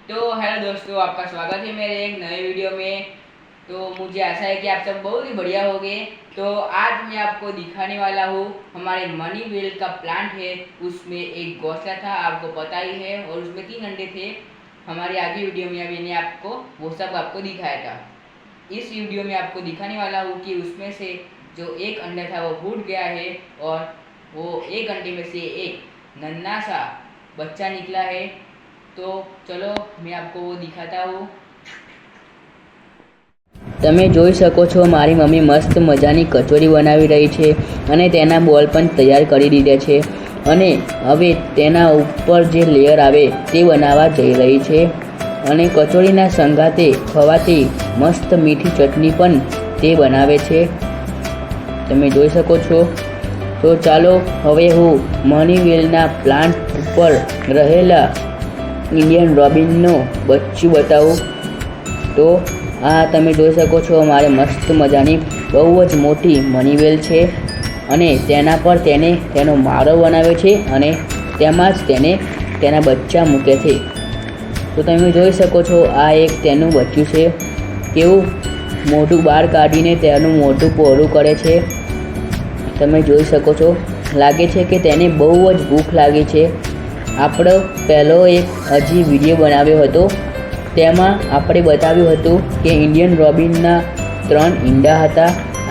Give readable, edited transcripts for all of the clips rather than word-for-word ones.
तो हेलो दोस्तों, आपका स्वागत है मेरे एक नए वीडियो में। तो मुझे आशा है कि आप सब बहुत ही बढ़िया होंगे। तो आज मैं आपको दिखाने वाला हूँ, हमारे मनी वेल का प्लांट है, उसमें एक घोंसला था, आपको पता ही है, और उसमें 3 अंडे थे। हमारे आगे वीडियो में अभी मैंने आपको वो सब आपको दिखाया था। इस वीडियो में आपको दिखाने वाला हूँ कि उसमें से जो एक अंडा था वो फूट गया है, और वो एक अंडे में से एक नन्हा सा बच्चा निकला है। तो चलो मैं आपको वो दिखाता हूँ। તમે જોઈ શકો છો, મારી મમ્મી મસ્ત મજાની કચોરી બનાવી રહી છે અને તેના બોલ પણ તૈયાર કરી દીધા છે અને હવે તેના ઉપર જે લેયર આવે તે બનાવવા જઈ રહી છે અને કચોરીના સંગાતે ખવાતી મસ્ત મીઠી ચટણી પણ તે બનાવે છે, તમે જોઈ શકો છો। તો ચાલો હવે હું મની વેલના પ્લાન્ટ ઉપર રહેલા इंडियन रॉबिन बच्चू बताऊँ। तो आ तमे जोई सको छो, मारे मस्त मजानी बहुज मोटी मनी वेल छे अने तेना पर तेने तेनो मारो बनाव्यो छे अने तेमां ज तेने तेना बच्चा मूके छे। तो तमे जोई सको छो, आ एक तेनुं बच्चुं छे, केवुं मोढुं बहार काढीने तेनुं मोढुं पहोळुं करे छे। तमे जोई सको छो, लागे छे के तेने बहु ज भूख लागी छे। આપણો પહેલો એક હજી વિડીયો બનાવ્યો હતો, તેમાં આપણે બતાવ્યું હતું કે ઇન્ડિયન રોબિનના 3 ઈંડા હતા।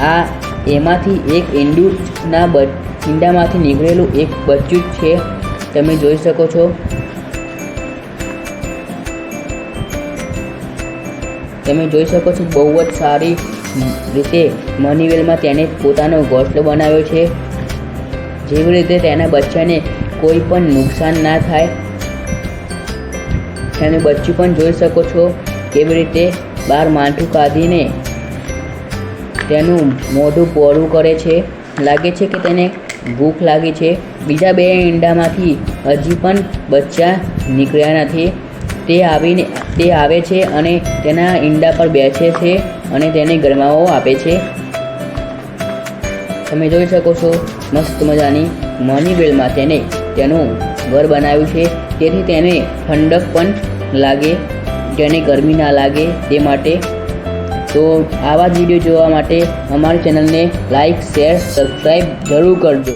આ એમાંથી એક ઈંડામાંથી નીકળેલું એક બચ્ચું છે, તમે જોઈ શકો છો। તમે જોઈ શકો છો, બહુ જ સારી રીતે મનીવેલમાં તેને પોતાનો ઘોંસલો બનાવ્યો છે, જેવી રીતે તેના બચ્ચાને कोई पण नुकसान ना थाय। तमे बच्चू पण जोई सको छो केवी रीते बार माठुं काढीने तेनुं मोढुं पहोळुं करे छे। लागे छे के तेने भूख लागी छे। बीजा 2 ईंडामांथी हजी पण बच्चा નીકળ્યા નથી। તે આવે છે અને તેના ઈંડા પર બેસે છે અને તેને ગરમાવો આપે છે। તમે જોઈ શકો છો, મસ્ત મજાની મની વેલમાં તેને તેનું ઘર બનાવ્યું છે, તેથી તેને ઠંડક પણ લાગે, તેને ગરમી ના લાગે તે માટે। તો આવા જ વિડીયો જોવા માટે અમારી ચેનલને લાઈક, શેર, સબસ્ક્રાઈબ જરૂર કરજો।